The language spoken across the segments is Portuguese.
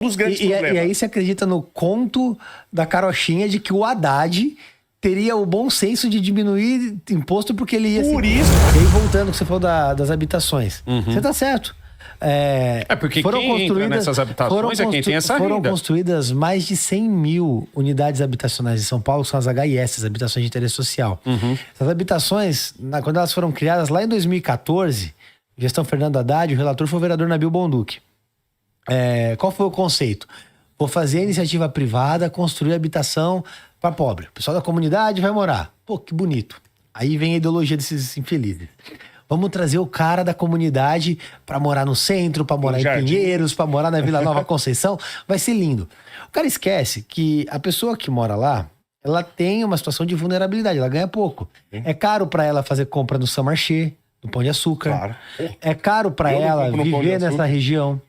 dos grandes problemas. E aí você acredita no conto da carochinha de que o Haddad teria o bom senso de diminuir imposto porque ele ia... Por isso... E aí, voltando ao que você falou das habitações. Você tá certo. Porque quem entra nessas habitações é quem tem essa renda. Foram construídas mais de 100 mil unidades habitacionais em São Paulo, que são as HIS, as habitações de interesse social. Essas habitações, quando elas foram criadas lá em 2014, gestão Fernando Haddad, o relator foi o vereador Nabil Bonduque. Qual foi o conceito? Vou fazer a iniciativa privada, construir habitação para pobre. O pessoal da comunidade vai morar. Pô, que bonito. Aí vem a ideologia desses infelizes. Vamos trazer o cara da comunidade para morar no centro, para morar em Pinheiros, para morar na Vila Nova Conceição. Vai ser lindo. O cara esquece que a pessoa que mora lá, ela tem uma situação de vulnerabilidade, ela ganha pouco. É caro para ela fazer compra no São Marché, no Pão de Açúcar. Claro. É caro para ela viver nessa região.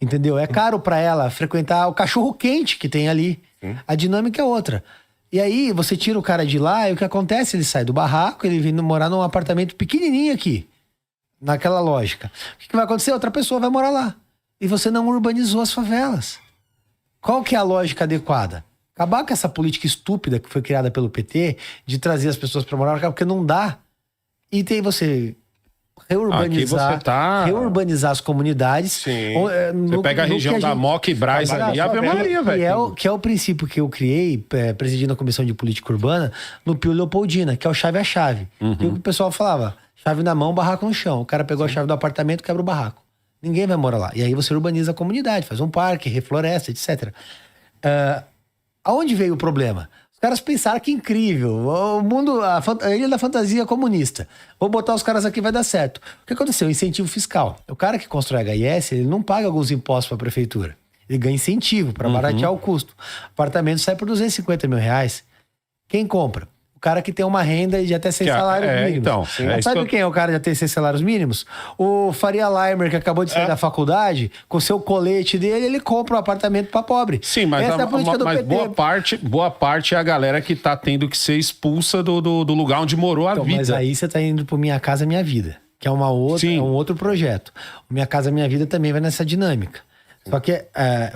Entendeu? É caro para ela frequentar o cachorro-quente que tem ali. A dinâmica é outra. E aí, você tira o cara de lá e o que acontece? Ele sai do barraco, ele vem morar num apartamento pequenininho aqui. Naquela lógica. O que vai acontecer? Outra pessoa vai morar lá. E você não urbanizou as favelas. Qual que é a lógica adequada? Acabar com essa política estúpida que foi criada pelo PT de trazer as pessoas para morar, porque não dá. E tem você... reurbanizar as comunidades. Sim. Você pega a região da Moca e Brás ali, Ave Maria, velho. Que é o princípio que eu criei, presidindo a Comissão de Política Urbana, no Pio Leopoldina, que é o chave a chave. E o pessoal falava, chave na mão, barraco no chão. O cara pegou a chave do apartamento, quebra o barraco. Ninguém vai morar lá. E aí você urbaniza a comunidade, faz um parque, refloresta, etc. Aonde veio o problema? Os caras pensaram que incrível. O mundo, a ilha da fantasia comunista. Vou botar os caras aqui, vai dar certo. O que aconteceu? Incentivo fiscal. O cara que constrói HIS, ele não paga alguns impostos para a prefeitura. Ele ganha incentivo para baratear o custo. O apartamento sai por 250 mil reais. Quem compra? O cara que tem uma renda de até 6 salários mínimos. Então, sabe quem é o cara de até 6 salários mínimos? O Faria Limer, que acabou de sair da faculdade, com o seu colete dele, ele compra um apartamento para pobre. Sim, mas, essa é a política do PT. boa parte é a galera que tá tendo que ser expulsa do lugar onde morou a vida. Mas aí você tá indo pro Minha Casa Minha Vida, que é um outro projeto. O Minha Casa Minha Vida também vai nessa dinâmica. Só que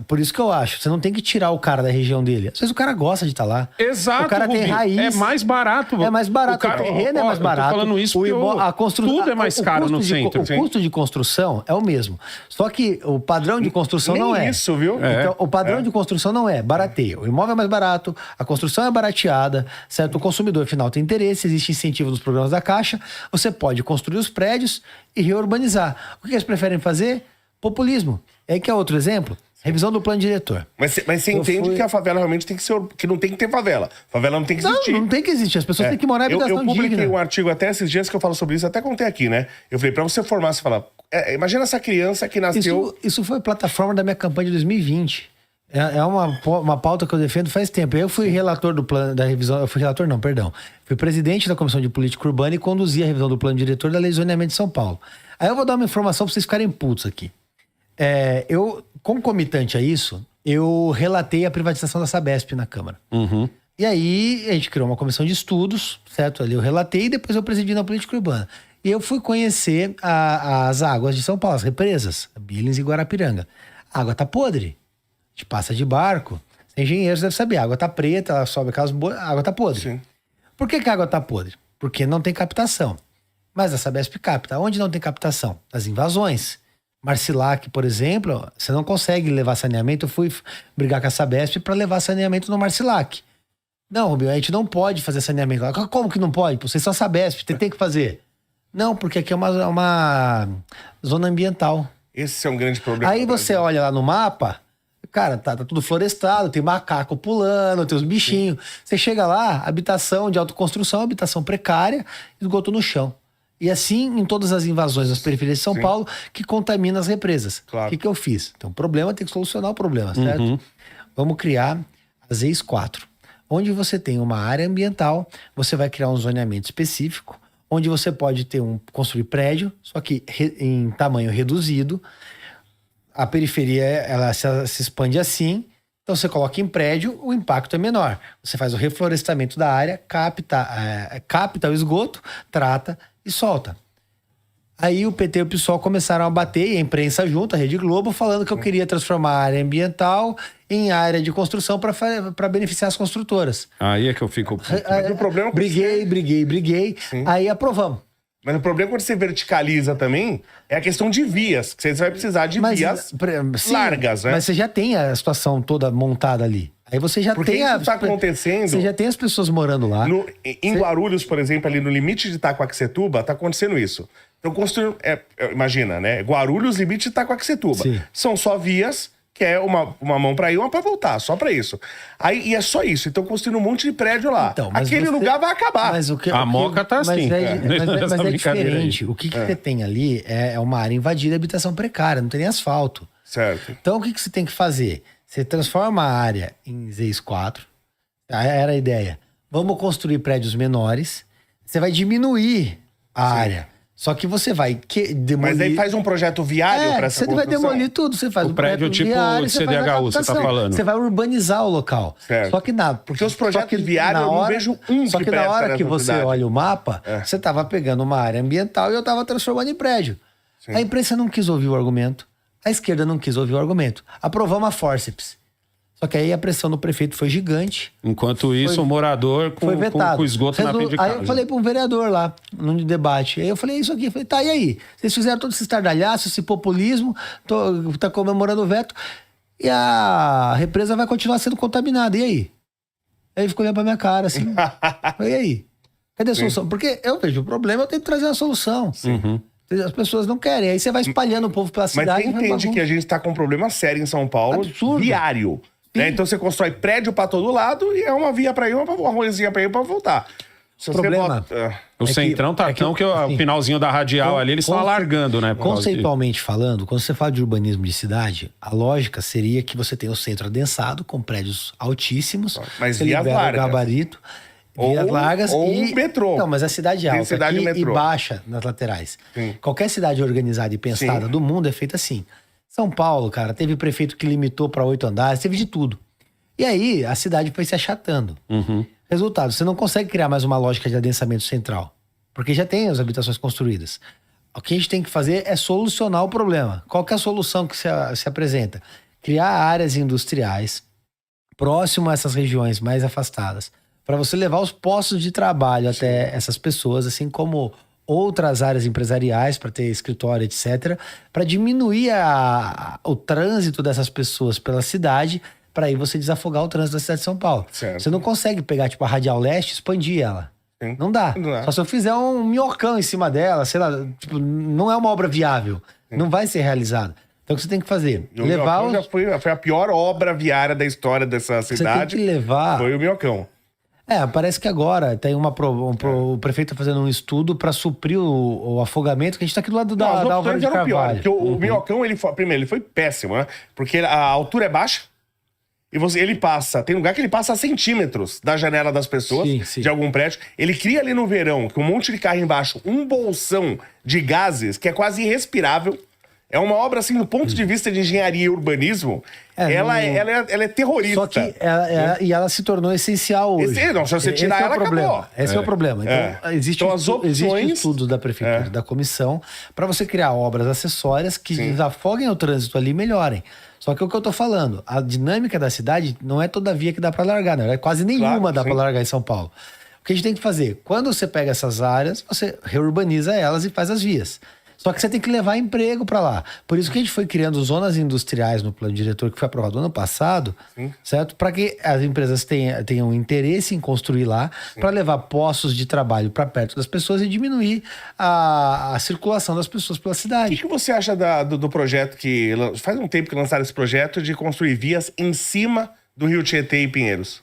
por isso que eu acho, você não tem que tirar o cara da região dele. Às vezes o cara gosta de estar lá. Exato, o cara tem raiz. É mais barato. É mais barato. O terreno é mais barato. Eu tô falando isso porque tudo é mais caro no centro. O custo de construção é o mesmo. Só que o padrão de construção não é. Isso, viu? Então, o padrão de construção não é barateio. O imóvel é mais barato, a construção é barateada, certo? O consumidor final tem interesse, existe incentivo dos programas da Caixa. Você pode construir os prédios e reurbanizar. O que eles preferem fazer? Populismo. Aí que é outro exemplo, revisão do plano diretor. Mas você entende que a favela realmente tem que ser... Que não tem que ter favela. Favela não tem que existir. Não tem que existir. As pessoas têm que morar em habitação digna. Eu publiquei um artigo até esses dias que eu falo sobre isso, até contei aqui, né? Eu falei, pra você formar, você fala... imagina essa criança que nasceu... Isso foi plataforma da minha campanha de 2020. É uma pauta que eu defendo faz tempo. Eu fui relator do plano da revisão... Eu fui relator, não, perdão. Fui presidente da Comissão de Política Urbana e conduzi a revisão do plano diretor da Lei de Zoneamento de São Paulo. Aí eu vou dar uma informação pra vocês ficarem putos aqui. Concomitante a isso, eu relatei a privatização da Sabesp na Câmara. E aí, a gente criou uma comissão de estudos, certo? Ali eu relatei e depois eu presidi na política urbana. E eu fui conhecer as águas de São Paulo, as represas, Billings e Guarapiranga. A água tá podre. A gente passa de barco. Os engenheiros devem saber, a água tá preta, ela sobe aquelas bolhas, a água tá podre. Sim. Por que a água tá podre? Porque não tem captação. Mas a Sabesp capta. Onde não tem captação? Nas invasões. Marcilac, por exemplo, você não consegue levar saneamento. Eu fui brigar com a Sabesp para levar saneamento no Marcilac. Não, Rubinho, a gente não pode fazer saneamento lá. Como que não pode? Vocês são a Sabesp, tem que fazer. Não, porque aqui é uma zona ambiental. Esse é um grande problema. Aí você olha lá no mapa, cara, tá tudo florestado, tem macaco pulando, tem os bichinhos. Você chega lá, habitação de autoconstrução, habitação precária, esgoto no chão. E assim em todas as invasões das periferias de São Paulo, que contamina as represas. Claro. O que eu fiz? Então, o problema tem que solucionar o problema, certo? Vamos criar a ZEIS 4. Onde você tem uma área ambiental, você vai criar um zoneamento específico, onde você pode construir prédio, só que em tamanho reduzido. A periferia, ela se expande assim. Então, você coloca em prédio, o impacto é menor. Você faz o reflorestamento da área, capta o esgoto, trata e solta. Aí o PT e o PSOL começaram a bater, e a imprensa junto, a Rede Globo, falando que eu queria transformar a área ambiental em área de construção para beneficiar as construtoras. Aí é que eu fico... Mas o problema é que Briguei. Aí aprovamos. Mas o problema quando você verticaliza também é a questão de vias. Que você vai precisar de vias sim, largas, né? Mas você já tem a situação toda montada ali. Aí você já Porque tem isso tá acontecendo... Você já tem as pessoas morando lá. Em Guarulhos, por exemplo, ali no limite de Itacoaxetuba, tá acontecendo isso. Então, construindo... imagina, né? Guarulhos, limite de Itacoaxetuba. Sim. São só vias, que é uma mão pra ir, uma pra voltar. Só pra isso. E é só isso. Então, construindo um monte de prédio lá. Então, mas aquele lugar vai acabar. Mas A Moca tá assim. Mas Essa é brincadeira diferente. aí. O que você tem ali é uma área invadida, habitação precária, não tem nem asfalto. Certo. Então, o que você tem que fazer? Você transforma a área em ZIS-4. Era a ideia. Vamos construir prédios menores. Você vai diminuir a área. Só que você vai demolir... Mas aí faz um projeto viário para essa você vai construção. demolir tudo. Você faz O prédio tipo viário, de você faz a CDHU, você tá captação. falando. Você vai urbanizar o local. Certo. Só que nada. Porque os projetos viários eu não vejo um Só que que na presta hora que nessa você cidade. olha o mapa, você tava pegando uma área ambiental e eu tava transformando em prédio. A imprensa não quis ouvir o argumento. A esquerda não quis ouvir o argumento. Aprovamos a fórceps. Só que aí a pressão do prefeito foi gigante. Enquanto isso, o morador Foi vetado. com esgoto na frente de casa. Aí eu falei para um vereador lá, num debate. Aí eu falei isso aqui. Eu falei, tá, e aí? Vocês fizeram todo esse estardalhaço, esse populismo, tá comemorando o veto, e a represa vai continuar sendo contaminada. E aí? Aí ele ficou olhando pra minha cara, assim. E aí? Cadê a solução? Porque eu vejo o problema, eu tenho que trazer a solução. As pessoas não querem. Aí você vai espalhando o povo pela cidade. Mas você entende que a gente tá com um problema sério em São Paulo, Absurdo. viário. Né? Então você constrói prédio pra todo lado e é uma via pra ir, uma ruazinha pra ir pra voltar. Se O você problema- O Centrão tá tão que o assim, finalzinho da radial ali, eles estão alargando, né? por causa de- Conceitualmente falando, quando você fala de urbanismo de cidade, a lógica seria que você tem o centro adensado, com prédios altíssimos. Mas você vias libera largas. o gabarito, vias Ou- largas ou e... metrô. Não, mas a cidade alta cidade aqui metrô. e baixa nas laterais. Sim. Qualquer cidade organizada e pensada Sim. do mundo é feita assim. São Paulo, cara, teve prefeito que limitou para 8 andares, teve de tudo. E aí a cidade foi se achatando. Resultado, você não consegue criar mais uma lógica de adensamento central, porque já tem as habitações construídas. O que a gente tem que fazer é solucionar o problema. Qual que é a solução que se apresenta? Criar áreas industriais próximo a essas regiões mais afastadas, para você levar os postos de trabalho até essas pessoas, assim como outras áreas empresariais para ter escritório, etc., para diminuir o trânsito dessas pessoas pela cidade, para aí você desafogar o trânsito da cidade de São Paulo. Certo. Você não consegue pegar, tipo, a Radial Leste e expandir ela. Sim. Não dá. Não dá. Só se eu fizer um minhocão em cima dela, sei lá, tipo, não é uma obra viável. Não vai ser realizada. Então o que você tem que fazer? E o Minhocão já foi a pior obra viária da história dessa cidade. Você tem que levar... Foi o Minhocão. Parece que agora tem o prefeito tá fazendo um estudo para suprir o afogamento, que a gente tá aqui do lado Não, as da Álvaro opções de eram piores. Carvalho. Porque o Minhocão, primeiro, ele foi péssimo, né? Porque a altura é baixa. E ele passa, tem lugar que ele passa a centímetros da janela das pessoas, Sim, sim. de algum prédio. Ele cria ali no verão, com um monte de carro embaixo, um bolsão de gases que é quase irrespirável. É uma obra, assim, do ponto de vista de engenharia e urbanismo, ela é terrorista. Só que ela se tornou essencial hoje. Se você tirar ela, problema. acabou. Esse é o problema. Então, Então, as opções... existe estudo da prefeitura, da comissão, para você criar obras acessórias que desafoguem o trânsito ali e melhorem. Só que o que eu tô falando, a dinâmica da cidade não é toda via que dá para largar, né? Quase nenhuma dá para largar em São Paulo. O que a gente tem que fazer? Quando você pega essas áreas, você reurbaniza elas e faz as vias. Só que você tem que levar emprego para lá. Por isso que a gente foi criando zonas industriais no plano diretor que foi aprovado ano passado, certo? Para que as empresas tenham interesse em construir lá, para levar postos de trabalho para perto das pessoas e diminuir a circulação das pessoas pela O cidade. que você acha do projeto que... Faz um tempo que lançaram esse projeto de construir vias em cima do Rio Tietê e Pinheiros.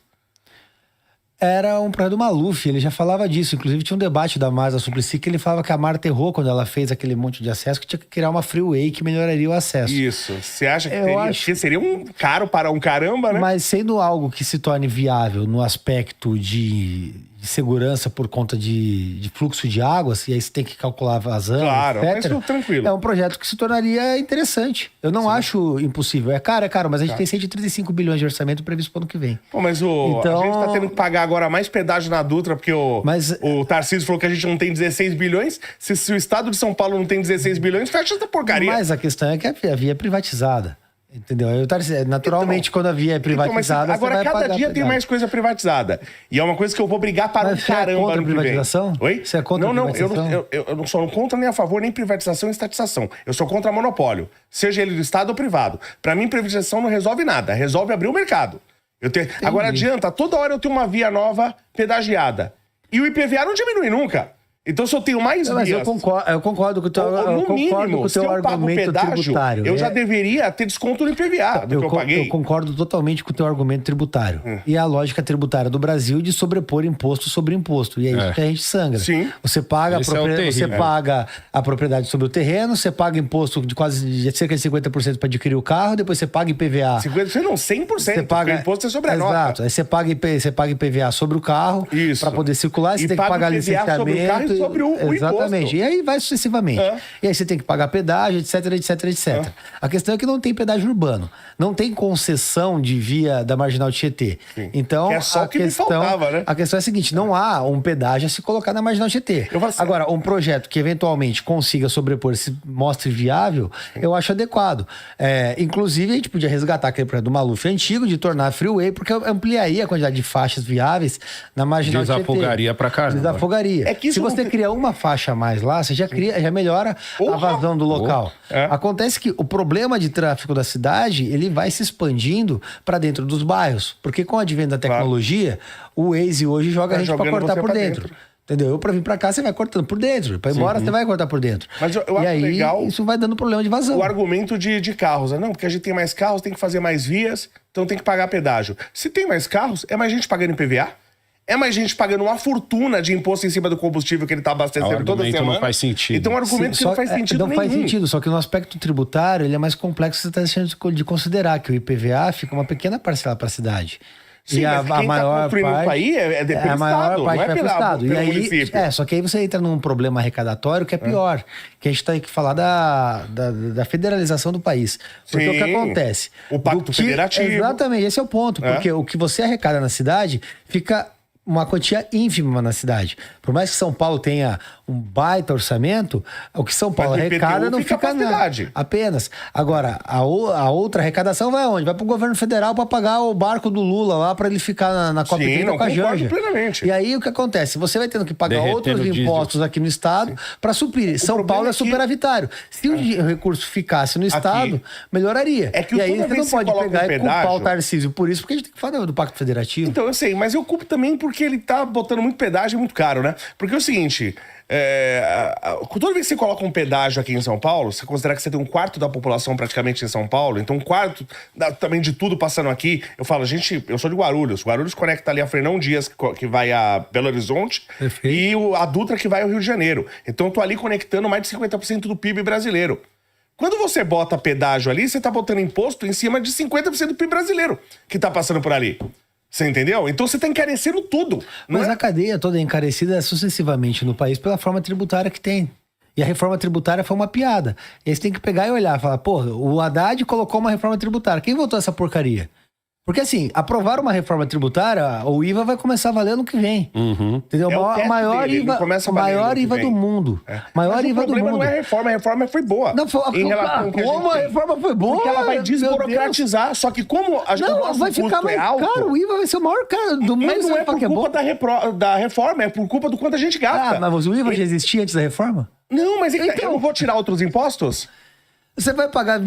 Era um projeto do Maluf, ele já falava disso. Inclusive tinha um debate da Marta Suplicy que ele falava que a Marta errou quando ela fez aquele monte de acesso, que tinha que criar uma freeway que melhoraria o acesso. Isso. Você acha que acho... seria um caro para um caramba, né? Mas sendo algo que se torne viável no aspecto de segurança por conta de fluxo de águas, e aí você tem que calcular vazão, Claro, etc. mas tudo tranquilo. É um projeto que se tornaria interessante. Eu não acho impossível. É caro, mas a gente tem 135 bilhões de orçamento previsto para o ano que vem. Pô, mas Então- a gente tá tendo que pagar agora mais pedágio na Dutra, porque Mas- o Tarcísio falou que a gente não tem 16 bilhões. Se o estado de São Paulo não tem 16 bilhões, fecha essa porcaria. Mas a questão é que a via é privatizada. Entendeu? Naturalmente, quando a via é Então, mas privatizada, agora você vai cada pagar dia tem pedágio. mais coisa privatizada. E é uma coisa que eu vou brigar para Mas um você é caramba contra ano a que vem. privatização? Oi? Você é contra a não, privatização? eu não sou contra nem a favor, nem privatização nem estatização. Eu sou contra monopólio, seja ele do Estado ou privado. Para mim, privatização não resolve nada, resolve abrir o mercado. Agora adianta, toda hora eu tenho uma via nova pedagiada. E o IPVA não diminui nunca. Então, se eu tenho mais Mas vias... eu concordo com o teu, no mínimo, se eu pago argumento pedágio, tributário. eu já deveria ter desconto no IPVA do que eu paguei. Eu concordo totalmente com o teu argumento tributário. E a lógica tributária do Brasil de sobrepor imposto sobre imposto. E é isso que a gente sangra. Sim. Você paga, Esse é o terrível. você paga a propriedade sobre o terreno, você paga imposto de cerca de 50% para adquirir o carro, depois você paga IPVA. 50%, não, 100%. Você paga, porque o imposto é sobre a nota. Exato. Aí você paga IPVA sobre o carro Isso. para poder circular, você E tem que paga pagar IPVA licenciamento. sobre o carro e sobre o imposto. Exatamente. E aí vai sucessivamente. E aí você tem que pagar pedágio, etc. A questão é que não tem pedágio urbano. Não tem concessão de via da Marginal Tietê. Então, Que é só o que me faltava, né? a questão é a seguinte, não há um pedágio a se colocar na Marginal Tietê. Eu falo assim- Agora, um projeto que eventualmente consiga sobrepor, se mostre viável, eu acho adequado. Inclusive, a gente podia resgatar aquele projeto do Maluf antigo de tornar freeway, porque ampliaria a quantidade de faixas viáveis na Marginal Tietê. Desafogaria pra caramba. Desafogaria. É que isso se você não- cria uma faixa a mais lá, você já melhora a Porra! vazão do local. É. Acontece que o problema de tráfego da cidade, ele vai se expandindo para dentro dos bairros, porque com o advento da tecnologia, o Waze hoje joga Tá a gente para jogando cortar você por pra dentro. dentro. Entendeu? Eu, pra vir pra cá, você vai cortando por dentro. Pra ir embora, você vai cortar por dentro. Mas eu e acho aí, legal isso vai dando problema de vazão. O argumento de carros. Não, porque a gente tem mais carros, tem que fazer mais vias, então tem que pagar pedágio. Se tem mais carros, é mais gente pagando IPVA? É mais gente pagando uma fortuna de imposto em cima do combustível que ele tá abastecendo O toda argumento semana. não faz sentido. Então é um argumento que não faz sentido Não nenhum. faz sentido, só que no aspecto tributário, ele é mais complexo, você está deixando de considerar que o IPVA fica uma pequena parcela para a cidade. Sim, mas quem tá construindo isso aí é pelo a maior Estado, parte não é vai pro pelo Estado. E aí, município. só que aí você entra num problema arrecadatório que é pior. Que a gente tem que falar da federalização do país. Porque Sim. o que acontece? O pacto federativo. Exatamente, esse é o ponto. Porque o que você arrecada na cidade fica uma quantia ínfima na cidade. Por mais que São Paulo tenha um baita orçamento, o que São Paulo Mas o arrecada IPTU não fica fica pra cidade. apenas. Agora, a outra arrecadação vai aonde? Vai pro governo federal para pagar o barco do Lula lá para ele ficar na Copa Sim, 30 não, com a concordo Janja. plenamente. E aí o que acontece? Você vai tendo que pagar Derretendo outros diesel. impostos aqui no estado para suprir. São problema Paulo é é que- superavitário. Se o recurso ficasse no estado, melhoraria. É que e aí toda você vez não que você pode coloca pegar um e culpar pedágio- o Tarcísio por isso, porque a gente tem que falar do Pacto Federativo. Então, eu sei, mas eu culpo também porque ele tá botando muito pedágio, muito caro, né? Porque é o seguinte, toda vez que você coloca um pedágio aqui em São Paulo, você considera que você tem um quarto da população praticamente em São Paulo, então um quarto também de tudo passando aqui. Eu falo, gente, eu sou de Guarulhos. Guarulhos conecta ali a Fernão Dias, que vai a Belo Horizonte, Perfeito. e a Dutra, que vai ao Rio de Janeiro. Então eu tô ali conectando mais de 50% do PIB brasileiro. Quando você bota pedágio ali, você tá botando imposto em cima de 50% do PIB brasileiro que tá passando por ali. Você entendeu? Então você tá encarecendo tudo. Não Mas é? a cadeia toda é encarecida sucessivamente no país pela forma tributária que tem. E a reforma tributária foi uma piada. E aí você tem que pegar e olhar e falar, porra, o Haddad colocou uma reforma tributária. Quem votou essa porcaria? Porque assim, aprovar uma reforma tributária, o IVA vai começar a valer no que vem. Entendeu? É o teto Maior dele, ele IVA, começa a valer maior ano que IVA vem. do mundo. Maior Mas IVA o do problema mundo. não é a reforma foi boa. Não, em relação ao que a gente como a tem. reforma foi boa? Porque ela vai meu Deus. desburocratizar. Só que como o Não, nosso vai ficar custo mais é alto... caro. O IVA vai ser o maior caro do mundo. Mas não Você é fala por que culpa da reforma, é por culpa do quanto a gente gasta. Ah, mas o IVA já existia antes da reforma? Não, mas Então- eu não vou tirar outros impostos? Você vai pagar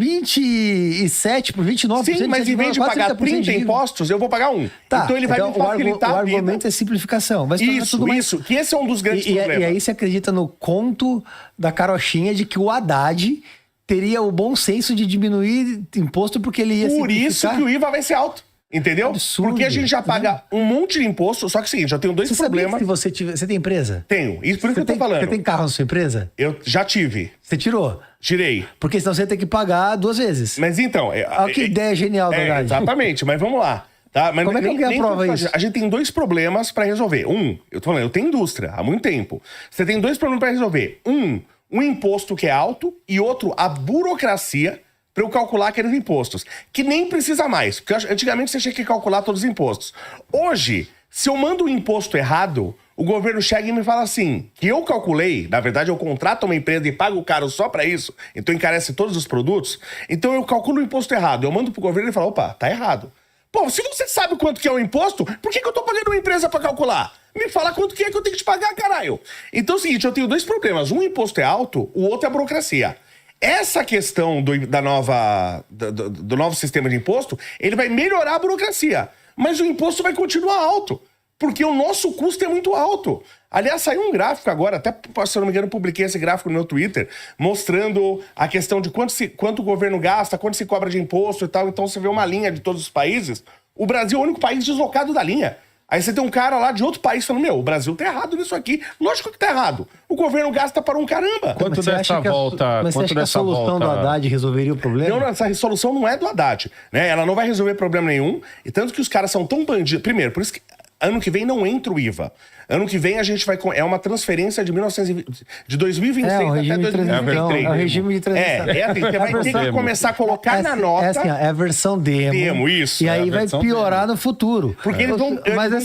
27 por 29%. Sim, mas em vez de quase pagar 30% 30 de IVA. impostos, eu vou pagar um. Tá, Então ele vai me facilitar o a vida. argumento é simplificação. Vai se tornar Isso, tudo mais... isso. Que esse é um dos grandes E problemas. aí você acredita no conto da carochinha de que o Haddad teria o bom senso de diminuir imposto porque ele ia Por isso simplificar? que o IVA vai ser alto. Entendeu? Absurdo. Porque a gente já paga um monte de imposto, só que é o seguinte, eu tenho dois Você sabia problemas. que você tem empresa? Tenho. Isso por isso que eu tô falando. Você tem carro na sua empresa? Eu já tive. Você tirou. Tirei. Porque senão você tem que pagar 2 vezes. Mas então... Olha que ideia genial, Haddad. Exatamente, mas vamos lá. Tá? Mas Como é que alguém aprova isso? A gente tem 2 problemas para resolver. Eu tô falando, eu tenho indústria há muito tempo. Você tem 2 problemas para resolver. Um imposto que é alto e outro, a burocracia para eu calcular aqueles impostos. Que nem precisa mais, porque antigamente você tinha que calcular todos os impostos. Hoje, se eu mando um imposto errado, o governo chega e me fala assim, que eu calculei, na verdade eu contrato uma empresa e pago caro só para isso, então encarece todos os produtos, então eu calculo o imposto errado, eu mando pro governo e ele fala, opa, tá errado. Pô, se você sabe quanto que é o imposto, por que eu tô pagando uma empresa para calcular? Me fala quanto que é que eu tenho que te pagar, caralho. Então é o seguinte, eu tenho 2 problemas. Um imposto é alto, o outro é a burocracia. Essa questão do novo sistema de imposto, ele vai melhorar a burocracia. Mas o imposto vai continuar alto. Porque o nosso custo é muito alto. Aliás, saiu um gráfico agora, até se eu não me engano, publiquei esse gráfico no meu Twitter, mostrando a questão de quanto o governo gasta, quanto se cobra de imposto e tal. Então você vê uma linha de todos os países. O Brasil é o único país deslocado da linha. Aí você tem um cara lá de outro país falando, o Brasil tá errado nisso aqui. Lógico que tá errado. O governo gasta para um caramba. Quanto dessa volta... Mas você acha que a solução do Haddad resolveria o problema? Não, essa resolução não é do Haddad, né? Ela não vai resolver problema nenhum. E tanto que os caras são tão bandidos... Primeiro, por isso que ano que vem não entra o IVA. Ano que vem a gente vai... É uma transferência de 2026 até 2023. É o regime de transição. Assim, você vai ter que começar a colocar na nota... É a versão demo. Isso. E aí vai piorar no futuro. Porque eles vão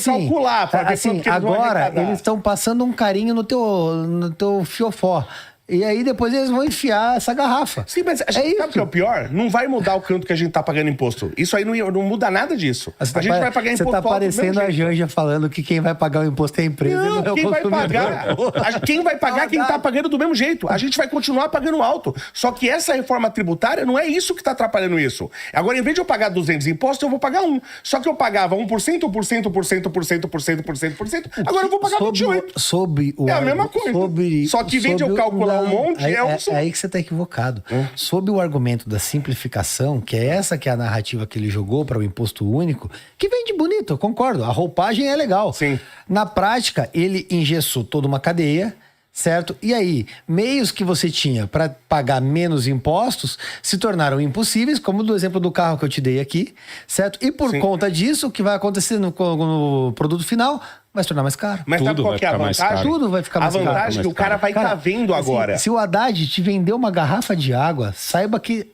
calcular. Agora, eles estão passando um carinho no teu fiofó. E aí depois eles vão enfiar essa garrafa. Sim, mas a gente sabe o que é o pior? Não vai mudar o canto que a gente tá pagando imposto. Isso aí não muda nada disso. A gente vai pagar imposto. Você tá parecendo a Janja falando que quem vai pagar o imposto é a empresa. Não, quem vai pagar? Quem vai pagar quem tá pagando do mesmo jeito. A gente vai continuar pagando alto. Só que essa reforma tributária não é isso que tá atrapalhando isso. Agora, em vez de eu pagar 200 impostos, eu vou pagar 1. Só que eu pagava 1%. Agora eu vou pagar 28%. É a mesma coisa. Só que em vez de eu calcular um monte, é aí que você tá equivocado. Sob o argumento da simplificação, que é essa que é a narrativa que ele jogou para o imposto único, que vende bonito, eu concordo. A roupagem é legal. Sim. Na prática, ele engessou toda uma cadeia, certo? E aí, meios que você tinha para pagar menos impostos se tornaram impossíveis, como do exemplo do carro que eu te dei aqui, certo? E por conta disso, o que vai acontecer no produto final vai se tornar mais caro. Mas sabe qual que é a vantagem? Tudo vai ficar mais caro. A vantagem é que o cara vai estar vendo agora. Se o Haddad te vender uma garrafa de água, saiba que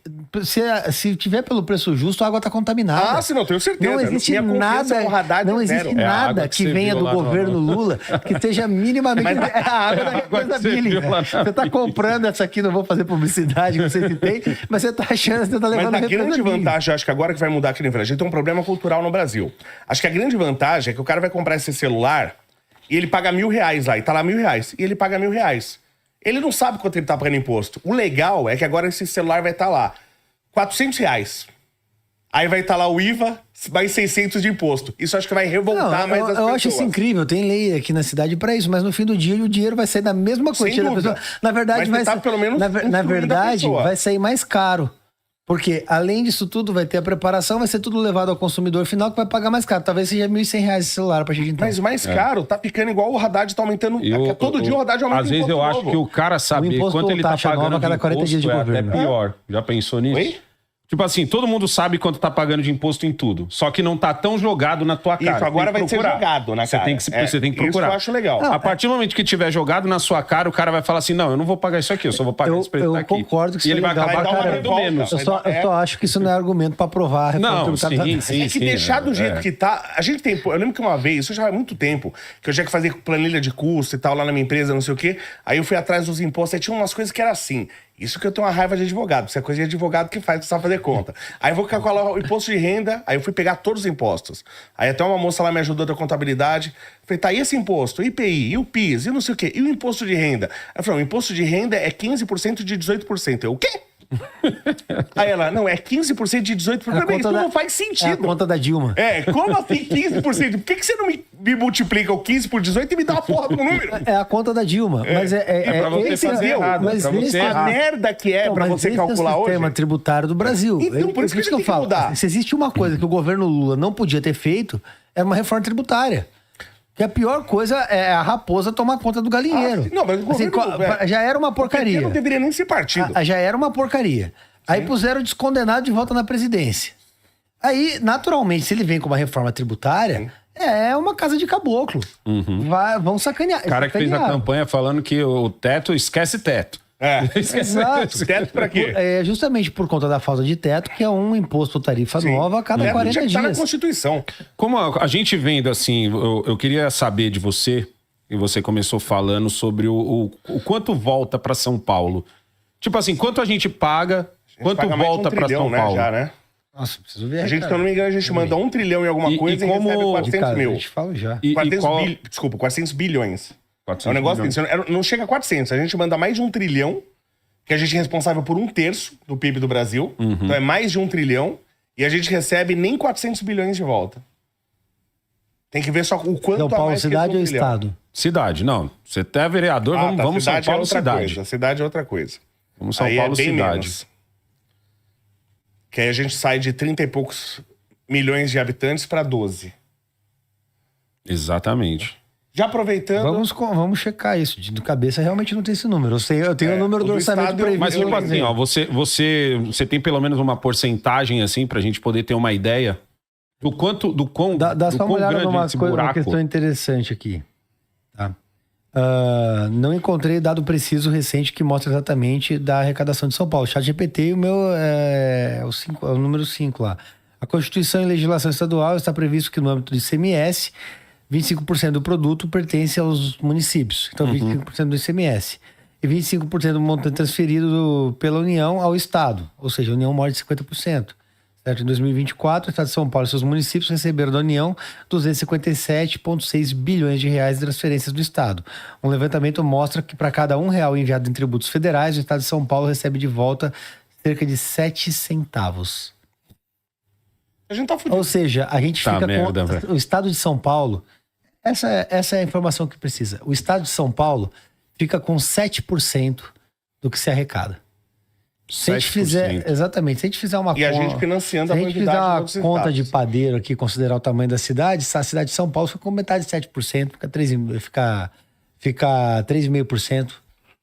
se tiver pelo preço justo, a água está contaminada. Ah, sim, não, tenho certeza. Não existe nada que venha do governo Lula que esteja minimamente... É a água da empresa Billy. Você está comprando essa aqui, não vou fazer publicidade, que você citei, mas você está achando que você está levando a represa. Mas a grande vantagem, acho que agora que vai mudar aqui no Brasil, a gente tem um problema cultural no Brasil. Acho que a grande vantagem é que o cara vai comprar esse celular e ele paga R$1.000 lá, e tá lá R$1.000. E ele paga R$1.000. Ele não sabe quanto ele tá pagando imposto. O legal é que agora esse celular vai estar lá R$400. Aí vai estar lá o IVA, mais 600 de imposto. Isso acho que vai revoltar mais as pessoas. Eu acho isso incrível. Tem lei aqui na cidade pra isso, mas no fim do dia o dinheiro vai sair da mesma quantia da pessoa. Na verdade, na verdade vai sair mais caro. Porque, além disso tudo, vai ter a preparação, vai ser tudo levado ao consumidor final, que vai pagar mais caro. Talvez seja R$1.100 esse celular pra gente entrar. Mas mais caro, tá ficando igual o Haddad tá aumentando. Todo dia o Haddad aumenta. Às vezes eu acho que o cara saber quanto ele tá pagando de cada 40 dias de governo. É até pior. Já pensou nisso? Oi? Tipo assim, todo mundo sabe quanto tá pagando de imposto em tudo. Só que não tá tão jogado na tua cara. Isso, agora vai ser jogado na cara. Você tem que procurar. Isso eu acho legal. A partir do momento que tiver jogado na sua cara, o cara vai falar assim, não, eu não vou pagar isso aqui, eu só vou pagar esse preço aqui. Eu concordo que isso e ele vai acabar pagando menos. Eu só acho que isso não é argumento pra provar a reforma tributária. Sim, é que deixar do jeito que tá... A gente tem... Eu lembro que uma vez, isso já há muito tempo, que eu tinha que fazer planilha de custo e tal, lá na minha empresa, não sei o quê. Aí eu fui atrás dos impostos, aí tinha umas coisas que era assim... Isso que eu tenho uma raiva de advogado, isso é coisa de advogado que faz, que sabe fazer conta. Aí eu vou calcular o imposto de renda, aí eu fui pegar todos os impostos. Aí até uma moça lá me ajudou da contabilidade. Falei, tá, e esse imposto? O IPI, e o PIS, e não sei o quê, e o imposto de renda? Aí eu falei, o imposto de renda é 15% de 18%. Eu, o quê? Aí ela, não, é 15% de 18%. Isso não faz sentido. É a conta da Dilma. Como assim 15%? Por que você não me multiplica o 15 por 18 e me dá uma porra do número? É a conta da Dilma. Mas pra você fazer errado. Mas a merda que é pra você calcular hoje. É o sistema tributário do Brasil. Então, por isso que eu falo. Se existe uma coisa que o governo Lula não podia ter feito, era uma reforma tributária. Que a pior coisa é a raposa tomar conta do galinheiro. Não, mas o governo, já era uma porcaria. Não deveria nem ser partido. Já era uma porcaria. Aí puseram o descondenado de volta na presidência. Aí, naturalmente, se ele vem com uma reforma tributária, é uma casa de caboclo. Vão sacanear. O cara que fez a sacanear. campanha falando que o teto, esquece teto. Exato. Teto pra quê? É justamente por conta da falta de teto, que é um imposto ou tarifa nova a cada Teto 40 tinha que estar na dias. Constituição. Como a gente vendo assim, eu queria saber de você, e você começou falando sobre o quanto volta para São Paulo. Tipo assim, quanto a gente paga, quanto Paga mais de volta para São né, Paulo? já, né? Nossa, preciso ver. A gente, se eu não me engano, a gente manda 1 trilhão em alguma coisa e recebe 400 Cara, mil. eu te falo já. E 400 qual- Desculpa, 400 bilhões. 400 É um negócio bilhões. desse. Não chega a 400. A gente manda mais de 1 trilhão, que a gente é responsável por 1/3 do PIB do Brasil. Então é mais de 1 trilhão. E a gente recebe nem 400 bilhões de volta. Tem que ver só o quanto São a Paulo, mais que cidade ou esse 1 trilhão. estado? Cidade, não. Você até é vereador, vamos São cidade Paulo, é outra cidade. coisa. Cidade é outra coisa. Vamos São Aí Paulo, é bem cidade. menos. Que aí a gente sai de 30 e poucos milhões de habitantes para 12. Exatamente. Já aproveitando... Vamos checar isso. De cabeça, realmente não tem esse número. Eu tenho o número o do do orçamento estado, previsto. Mas, tipo Eu assim, ó, você tem pelo menos uma porcentagem, assim, pra gente poder ter uma ideia do quão Dá só uma olhada grande numa esse coisa, uma buraco. questão interessante aqui. Tá? Não encontrei dado preciso recente que mostra exatamente da arrecadação de São Paulo. Chat GPT e o meu é o número 5 lá. A Constituição e legislação estadual está previsto que no âmbito do ICMS, 25% do produto pertence aos municípios. Então, 25% do ICMS. E 25% do montante transferido pela União ao Estado. Ou seja, a União morde 50%. Certo? Em 2024, o Estado de São Paulo e seus municípios receberam da União 257,6 bilhões de reais de transferências do Estado. Um levantamento mostra que para cada R$1 enviado em tributos federais, o Estado de São Paulo recebe de volta cerca de 7 centavos. A gente tá fudido. Ou seja, a gente Tá fica merda, com... velho. O Estado de São Paulo... Essa é a informação que precisa. O Estado de São Paulo fica com 7% do que se arrecada. Se a gente 7%. fizer, exatamente, se a gente fizer uma E a gente financiando a se a gente fizer bandidagem uma dos outros conta de estados. padeiro aqui, considerar o tamanho da cidade, a cidade de São Paulo fica com metade de 7%, fica 3,5%.